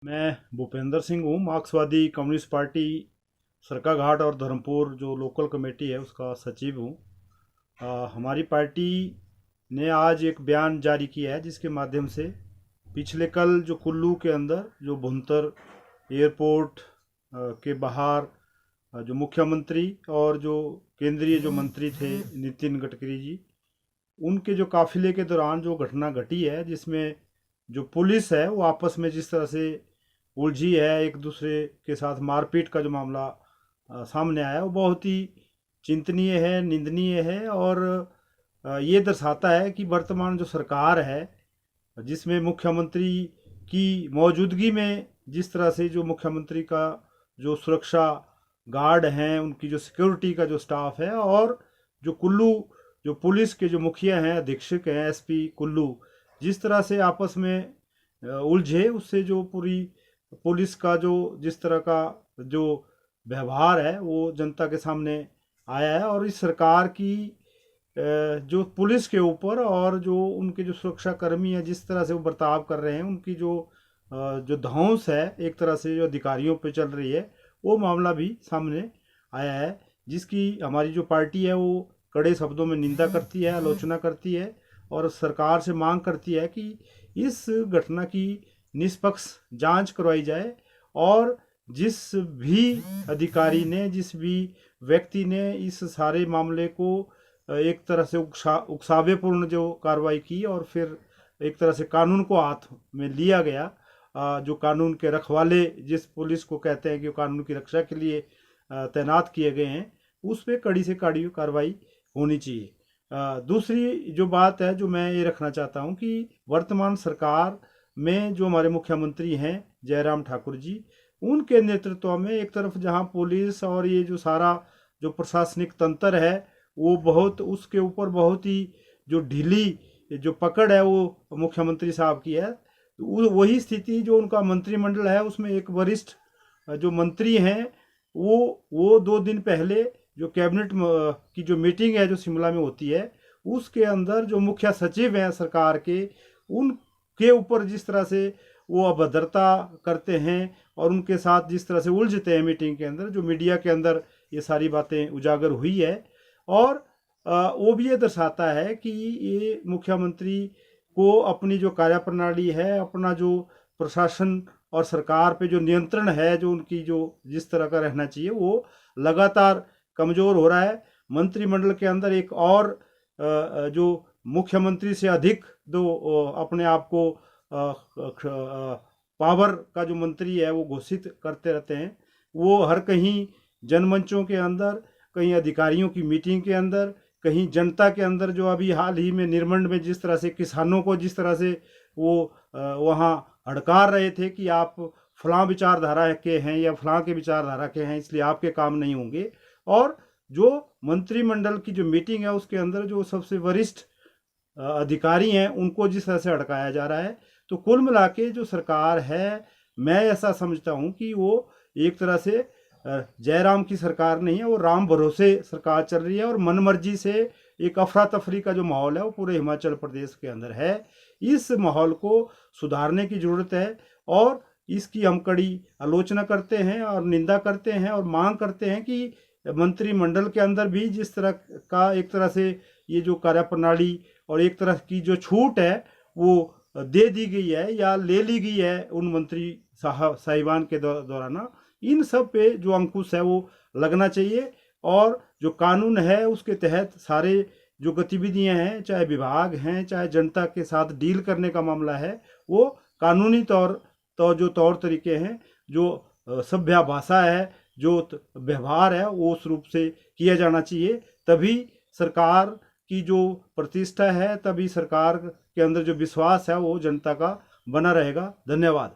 मैं भूपेंद्र सिंह हूँ। मार्क्सवादी कम्युनिस्ट पार्टी सरकाघाट और धर्मपुर जो लोकल कमेटी है उसका सचिव हूँ। हमारी पार्टी ने आज एक बयान जारी किया है जिसके माध्यम से पिछले कल जो कुल्लू के अंदर जो भुंतर एयरपोर्ट के बाहर जो मुख्यमंत्री और जो केंद्रीय जो मंत्री थे नितिन गडकरी जी, उनके जो काफिले के दौरान जो घटना घटी है जिसमें जो पुलिस है वो आपस में जिस तरह से उलझी है, एक दूसरे के साथ मारपीट का जो मामला सामने आया, वो बहुत ही चिंतनीय है, निंदनीय है। और ये दर्शाता है कि वर्तमान जो सरकार है जिसमें मुख्यमंत्री की मौजूदगी में जिस तरह से जो मुख्यमंत्री का जो सुरक्षा गार्ड हैं, उनकी जो सिक्योरिटी का जो स्टाफ है, और जो कुल्लू जो पुलिस के जो मुखिया हैं, अधीक्षक हैं, एसपी कुल्लू, जिस तरह से आपस में उलझे, उससे जो पूरी पुलिस का जो जिस तरह का जो व्यवहार है वो जनता के सामने आया है। और इस सरकार की जो पुलिस के ऊपर और जो उनके जो सुरक्षा कर्मी है जिस तरह से वो बर्ताव कर रहे हैं, उनकी जो धौंस है एक तरह से जो अधिकारियों पे चल रही है, वो मामला भी सामने आया है, जिसकी हमारी जो पार्टी है वो कड़े शब्दों में निंदा करती है, आलोचना करती है और सरकार से मांग करती है कि इस घटना की निष्पक्ष जांच करवाई जाए और जिस भी अधिकारी ने, जिस भी व्यक्ति ने इस सारे मामले को एक तरह से उकसावेपूर्ण जो कार्रवाई की और फिर एक तरह से कानून को हाथ में लिया गया, जो कानून के रखवाले जिस पुलिस को कहते हैं कि कानून की रक्षा के लिए तैनात किए गए हैं, उस पर कड़ी से कड़ी कार्रवाई होनी चाहिए। दूसरी जो बात है जो मैं ये रखना चाहता हूँ कि वर्तमान सरकार में जो हमारे मुख्यमंत्री हैं जयराम ठाकुर जी, उनके नेतृत्व में एक तरफ जहाँ पुलिस और ये जो सारा जो प्रशासनिक तंत्र है वो बहुत, उसके ऊपर बहुत ही जो ढीली जो पकड़ है वो मुख्यमंत्री साहब की है, वही स्थिति जो उनका मंत्रिमंडल है उसमें एक वरिष्ठ जो मंत्री हैं वो 2 दिन पहले जो कैबिनेट की जो मीटिंग है जो शिमला में होती है, उसके अंदर जो मुख्य सचिव हैं सरकार के, उनके ऊपर जिस तरह से वो अभद्रता करते हैं और उनके साथ जिस तरह से उलझते हैं मीटिंग के अंदर, जो मीडिया के अंदर ये सारी बातें उजागर हुई है। और वो भी ये दर्शाता है कि ये मुख्यमंत्री को अपनी जो कार्यप्रणाली है, अपना जो प्रशासन और सरकार पे जो नियंत्रण है, जो उनकी जो जिस तरह का रहना चाहिए, वो लगातार कमज़ोर हो रहा है। मंत्रिमंडल के अंदर एक और जो मुख्यमंत्री से अधिक जो अपने आप को पावर का जो मंत्री है वो घोषित करते रहते हैं, वो हर कहीं जनमंचों के अंदर, कहीं अधिकारियों की मीटिंग के अंदर, कहीं जनता के अंदर, जो अभी हाल ही में निरमंड में जिस तरह से किसानों को जिस तरह से वो वहाँ हड़कार रहे थे कि आप फलां विचारधारा के हैं या फलां के विचारधारा के हैं इसलिए आपके काम नहीं होंगे, और जो मंत्रिमंडल की जो मीटिंग है उसके अंदर जो सबसे वरिष्ठ अधिकारी हैं उनको जिस तरह से हड़काया जा रहा है, तो कुल मिला के जो सरकार है, मैं ऐसा समझता हूँ कि वो एक तरह से जयराम की सरकार नहीं है, वो राम भरोसे सरकार चल रही है और मनमर्जी से एक अफरा तफरी का जो माहौल है वो पूरे हिमाचल प्रदेश के अंदर है। इस माहौल को सुधारने की ज़रूरत है और इसकी हम कड़ी आलोचना करते हैं और निंदा करते हैं और मांग करते हैं कि मंत्रिमंडल के अंदर भी जिस तरह का एक तरह से ये जो कार्यप्रणाली और एक तरह की जो छूट है वो दे दी गई है या ले ली गई है उन मंत्री साहिबान के दौरान, इन सब पे जो अंकुश है वो लगना चाहिए और जो कानून है उसके तहत सारे जो गतिविधियां हैं, चाहे विभाग हैं, चाहे जनता के साथ डील करने का मामला है, वो कानूनी तो जो तौर तरीके हैं, जो सभ्य भाषा है, जो व्यवहार है, वो उस रूप से किया जाना चाहिए। तभी सरकार की जो प्रतिष्ठा है, तभी सरकार के अंदर जो विश्वास है वो जनता का बना रहेगा। धन्यवाद।